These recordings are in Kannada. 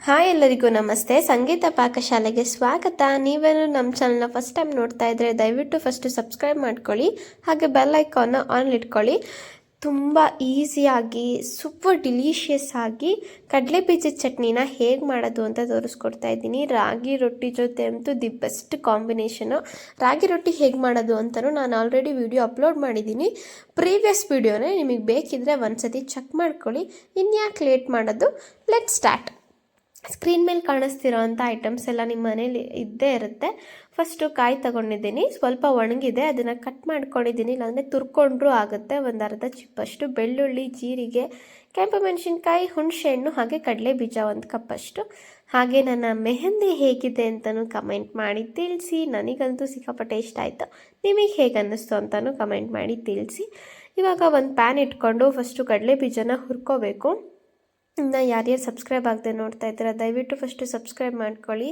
ಹಾಯ್ ಎಲ್ಲರಿಗೂ ನಮಸ್ತೆ. ಸಂಗೀತ ಪಾಕಶಾಲೆಗೆ ಸ್ವಾಗತ. ನೀವೇನು ನಮ್ಮ ಚಾನಲ್ನ ಫಸ್ಟ್ ಟೈಮ್ ನೋಡ್ತಾ ಇದ್ದರೆ ದಯವಿಟ್ಟು ಫಸ್ಟು ಸಬ್ಸ್ಕ್ರೈಬ್ ಮಾಡ್ಕೊಳ್ಳಿ, ಹಾಗೆ ಬೆಲ್ ಐಕಾನ್ನ ಆನ್ ಇಟ್ಕೊಳ್ಳಿ. ತುಂಬ ಈಸಿಯಾಗಿ ಸೂಪರ್ ಡಿಲೀಷಿಯಸ್ ಆಗಿ ಕಡಲೆ ಬೀಜದ ಚಟ್ನಿನ ಹೇಗೆ ಮಾಡೋದು ಅಂತ ತೋರಿಸ್ಕೊಡ್ತಾ ಇದ್ದೀನಿ. ರಾಗಿ ರೊಟ್ಟಿ ಜೊತೆ ಅಂತೂ ದಿ ಬೆಸ್ಟ್ ಕಾಂಬಿನೇಷನು. ರಾಗಿ ರೊಟ್ಟಿ ಹೇಗೆ ಮಾಡೋದು ಅಂತಲೂ ನಾನು ಆಲ್ರೆಡಿ ವಿಡಿಯೋ ಅಪ್ಲೋಡ್ ಮಾಡಿದ್ದೀನಿ. ಪ್ರೀವಿಯಸ್ ವಿಡಿಯೋನೇ ನಿಮಗೆ ಬೇಕಿದ್ದರೆ ಒಂದ್ಸತಿ ಚೆಕ್ ಮಾಡ್ಕೊಳ್ಳಿ. ಇನ್ಯಾಕೆ ಲೇಟ್ ಮಾಡೋದು, ಲೆಟ್ ಸ್ಟಾರ್ಟ್. ಸ್ಕ್ರೀನ್ ಮೇಲೆ ಕಾಣಿಸ್ತಿರೋ ಅಂಥ ಐಟಮ್ಸ್ ಎಲ್ಲ ನಿಮ್ಮ ಮನೇಲಿ ಇದ್ದೇ ಇರುತ್ತೆ. ಫಸ್ಟು ಕಾಯಿ ತಗೊಂಡಿದ್ದೀನಿ, ಸ್ವಲ್ಪ ಒಣಗಿದೆ, ಅದನ್ನು ಕಟ್ ಮಾಡ್ಕೊಂಡಿದ್ದೀನಿ, ಇಲ್ಲಾಂದರೆ ತುರ್ಕೊಂಡ್ರೂ ಆಗುತ್ತೆ. ಒಂದು ಅರ್ಧ ಚಿಪ್ಪಷ್ಟು ಬೆಳ್ಳುಳ್ಳಿ, ಜೀರಿಗೆ, ಕೆಂಪು ಮೆಣಸಿನ್ಕಾಯಿ, ಹುಣಸೆಹಣ್ಣು, ಹಾಗೆ ಕಡಲೆ ಬೀಜ 1 ಕಪ್ಪಷ್ಟು. ಹಾಗೆ ನನ್ನ ಮೆಹಂದಿ ಹೇಗಿದೆ ಅಂತಲೂ ಕಮೆಂಟ್ ಮಾಡಿ ತಿಳಿಸಿ. ನನಗಂತೂ ಸಿಕ್ಕಾಪಟ್ಟೆ ಇಷ್ಟ ಆಯಿತು. ನಿಮಗೆ ಹೇಗೆ ಅನ್ನಿಸ್ತು ಅಂತಲೂ ಕಮೆಂಟ್ ಮಾಡಿ ತಿಳಿಸಿ. ಇವಾಗ ಒಂದು ಪ್ಯಾನ್ ಇಟ್ಕೊಂಡು ಫಸ್ಟು ಕಡಲೆ ಬೀಜನ ಹುರ್ಕೋಬೇಕು. ಇನ್ನು ಯಾರ್ಯಾರು ಸಬ್ಸ್ಕ್ರೈಬ್ ಆಗದೆ ನೋಡ್ತಾ ಇದ್ದೀರಾ ದಯವಿಟ್ಟು ಫಸ್ಟು ಸಬ್ಸ್ಕ್ರೈಬ್ ಮಾಡ್ಕೊಳ್ಳಿ.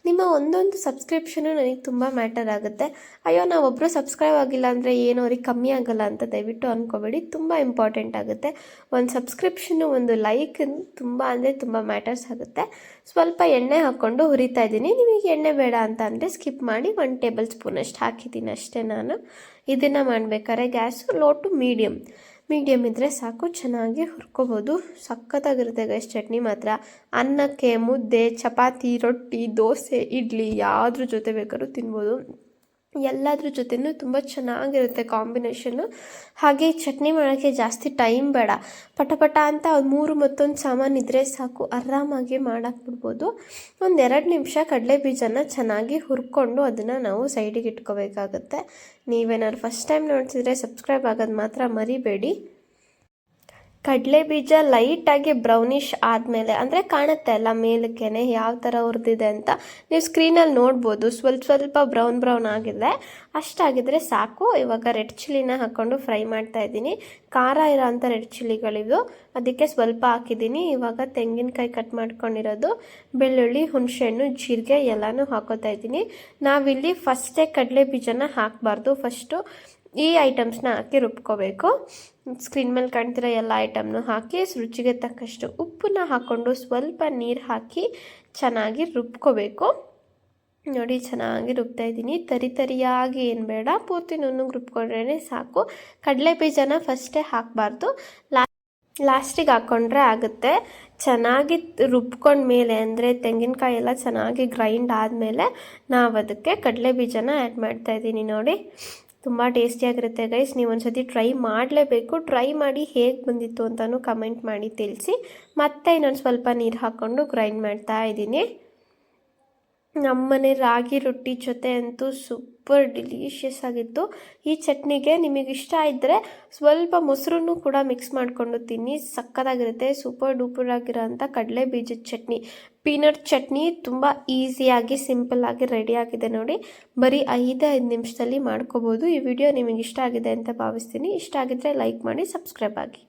ನಿಮ್ಮ ಒಂದೊಂದು ಸಬ್ಸ್ಕ್ರಿಪ್ಷನು ನನಗೆ ತುಂಬ ಮ್ಯಾಟರ್ ಆಗುತ್ತೆ. ಅಯ್ಯೋ ನಾವೊಬ್ಬರು ಸಬ್ಸ್ಕ್ರೈಬ್ ಆಗಿಲ್ಲ ಅಂದರೆ ಏನೋ ಅವ್ರಿಗೆ ಕಮ್ಮಿ ಆಗಲ್ಲ ಅಂತ ದಯವಿಟ್ಟು ಅಂದ್ಕೋಬೇಡಿ, ತುಂಬ ಇಂಪಾರ್ಟೆಂಟ್ ಆಗುತ್ತೆ. ಒಂದು ಸಬ್ಸ್ಕ್ರಿಪ್ಷನು, ಒಂದು ಲೈಕ್ ತುಂಬ ಅಂದರೆ ತುಂಬ ಮ್ಯಾಟರ್ಸ್ ಆಗುತ್ತೆ. ಸ್ವಲ್ಪ ಎಣ್ಣೆ ಹಾಕ್ಕೊಂಡು ಹುರಿತಾ ಇದ್ದೀನಿ. ನಿಮಗೆ ಎಣ್ಣೆ ಬೇಡ ಅಂತ ಅಂದರೆ ಸ್ಕಿಪ್ ಮಾಡಿ 1 ಟೇಬಲ್ ಸ್ಪೂನಷ್ಟು ಹಾಕಿದ್ದೀನಿ ಅಷ್ಟೇ. ನಾನು ಇದನ್ನು ಮಾಡಬೇಕಾದ್ರೆ ಗ್ಯಾಸು ಲೋ ಟು ಮೀಡಿಯಮ್ ಇದ್ದರೆ ಸಾಕು, ಚೆನ್ನಾಗಿ ಹುರ್ಕೋಬೋದು. ಸಖತ್ತಾಗಿರುತ್ತೆ ಗೈಸ್ ಚಟ್ನಿ ಮಾತ್ರ. ಅನ್ನಕ್ಕೆ, ಮುದ್ದೆ, ಚಪಾತಿ, ರೊಟ್ಟಿ, ದೋಸೆ, ಇಡ್ಲಿ ಯಾವುದ್ರ ಜೊತೆ ಬೇಕಾದ್ರೂ ತಿನ್ಬೋದು. ಎಲ್ಲದ್ರ ಜೊತೆನೂ ತುಂಬ ಚೆನ್ನಾಗಿರುತ್ತೆ ಕಾಂಬಿನೇಷನ್ನು. ಹಾಗೆ ಚಟ್ನಿ ಮಾಡೋಕ್ಕೆ ಜಾಸ್ತಿ ಟೈಮ್ ಬೇಡ, ಪಟ ಅಂತ ಒಂದು 3 ಮತ್ತೊಂದು ಸಾಮಾನು ಇದ್ದರೆ ಸಾಕು, ಆರಾಮಾಗಿ ಮಾಡಾಕ್ಬಿಡ್ಬೋದು. 1-2 ನಿಮಿಷ ಕಡಲೆ ಬೀಜನ ಚೆನ್ನಾಗಿ ಹುರ್ಕೊಂಡು ಅದನ್ನು ನಾವು ಸೈಡಿಗೆ ಇಟ್ಕೋಬೇಕಾಗತ್ತೆ. ನೀವೇನಾದ್ರು ಫಸ್ಟ್ ಟೈಮ್ ನೋಡ್ತಿದ್ರೆ ಸಬ್ಸ್ಕ್ರೈಬ್ ಆಗೋದು ಮಾತ್ರ ಮರಿಬೇಡಿ. ಕಡಲೆ ಬೀಜ ಲೈಟಾಗಿ ಬ್ರೌನಿಷ್ ಆದಮೇಲೆ, ಅಂದರೆ ಕಾಣುತ್ತೆ ಅಲ್ಲ ಮೇಲಕ್ಕೇನೆ ಯಾವ ಥರ ಹುರಿದಿದೆ ಅಂತ, ನೀವು ಸ್ಕ್ರೀನಲ್ಲಿ ನೋಡ್ಬೋದು. ಸ್ವಲ್ಪ ಬ್ರೌನ್ ಆಗಿದೆ, ಅಷ್ಟಾಗಿದ್ರೆ ಸಾಕು. ಇವಾಗ ರೆಡ್ ಚಿಲ್ಲಿನ ಹಾಕ್ಕೊಂಡು ಫ್ರೈ ಮಾಡ್ತಾ ಇದ್ದೀನಿ. ಖಾರ ಇರೋ ಅಂಥ ರೆಡ್ ಚಿಲ್ಲಿಗಳಿವು, ಅದಕ್ಕೆ ಸ್ವಲ್ಪ ಹಾಕಿದ್ದೀನಿ. ಇವಾಗ ತೆಂಗಿನಕಾಯಿ ಕಟ್ ಮಾಡ್ಕೊಂಡಿರೋದು, ಬೆಳ್ಳುಳ್ಳಿ, ಹುಣಸೆಹಣ್ಣು, ಜೀರಿಗೆ ಎಲ್ಲನೂ ಹಾಕೋತಾ ಇದ್ದೀನಿ. ನಾವಿಲ್ಲಿ ಫಸ್ಟೇ ಕಡಲೆ ಬೀಜನ ಹಾಕಬಾರ್ದು, ಫಸ್ಟು ಈ ಐಟಮ್ಸ್ನ ಹಾಕಿ ರುಬ್ಕೋಬೇಕು. ಸ್ಕ್ರೀನ್ ಮೇಲೆ ಕಾಣ್ತಿರೋ ಎಲ್ಲ ಐಟಮ್ನು ಹಾಕಿ ರುಚಿಗೆ ತಕ್ಕಷ್ಟು ಉಪ್ಪನ್ನ ಹಾಕ್ಕೊಂಡು ಸ್ವಲ್ಪ ನೀರು ಹಾಕಿ ಚೆನ್ನಾಗಿ ರುಬ್ಕೋಬೇಕು. ನೋಡಿ ಚೆನ್ನಾಗಿ ರುಬ್ತಾ ಇದ್ದೀನಿ. ತರಿಯಾಗಿ ಏನು ಬೇಡ, ಪೂರ್ತಿ ನುಣ್ಣಗೆ ರುಬ್ಕೊಂಡ್ರೇ ಸಾಕು. ಕಡಲೆ ಬೀಜನ ಫಸ್ಟೇ ಹಾಕಬಾರ್ದು, ಲಾಸ್ಟಿಗೆ ಹಾಕ್ಕೊಂಡ್ರೆ ಆಗುತ್ತೆ. ಚೆನ್ನಾಗಿ ರುಬ್ಕೊಂಡ್ಮೇಲೆ, ಅಂದರೆ ತೆಂಗಿನಕಾಯಿ ಎಲ್ಲ ಚೆನ್ನಾಗಿ ಗ್ರೈಂಡ್ ಆದಮೇಲೆ ನಾವು ಅದಕ್ಕೆ ಕಡಲೆ ಬೀಜನ ಆ್ಯಡ್ ಮಾಡ್ತಾಯಿದ್ದೀನಿ. ನೋಡಿ ತುಂಬ ಟೇಸ್ಟಿಯಾಗಿರುತ್ತೆ ಗೈಸ್. ನೀವು ಒಂದ್ಸತಿ ಟ್ರೈ ಮಾಡಲೇಬೇಕು. ಟ್ರೈ ಮಾಡಿ ಹೇಗೆ ಬಂದಿತ್ತು ಅಂತಲೂ ಕಮೆಂಟ್ ಮಾಡಿ ತಿಳಿಸಿ. ಮತ್ತೆ ಇನ್ನೊಂದು ಸ್ವಲ್ಪ ನೀರು ಹಾಕ್ಕೊಂಡು ಗ್ರೈಂಡ್ ಮಾಡ್ತಾ ಇದ್ದೀನಿ. ನಮ್ಮನೆ ರಾಗಿ ರೊಟ್ಟಿ ಜೊತೆ ಅಂತೂ ಸೂಪರ್ ಡಿಲೀಷಿಯಸ್ ಆಗಿತ್ತು. ಈ ಚಟ್ನಿಗೆ ನಿಮಗೆ ಇಷ್ಟ ಇದ್ದರೆ ಸ್ವಲ್ಪ ಮೊಸರನ್ನು ಕೂಡ ಮಿಕ್ಸ್ ಮಾಡಿಕೊಂಡು ತಿನ್ನಿ, ಸಕ್ಕತ್ತಾಗಿರುತ್ತೆ. ಸೂಪರ್ ಡೂಪರ್ ಆಗಿರೋಂಥ ಕಡಲೆ ಬೀಜದ ಚಟ್ನಿ, ಪೀನಟ್ ಚಟ್ನಿ ತುಂಬ ಈಸಿಯಾಗಿ ಸಿಂಪಲ್ಲಾಗಿ ರೆಡಿ ಆಗಿದೆ ನೋಡಿ. ಬರೀ 5 ನಿಮಿಷದಲ್ಲಿ ಮಾಡ್ಕೋಬೋದು. ಈ ವಿಡಿಯೋ ನಿಮಗೆ ಇಷ್ಟ ಆಗಿದೆ ಅಂತ ಭಾವಿಸ್ತೀನಿ. ಇಷ್ಟ ಆಗಿದ್ದರೆ ಲೈಕ್ ಮಾಡಿ, ಸಬ್ಸ್ಕ್ರೈಬ್ ಆಗಿ.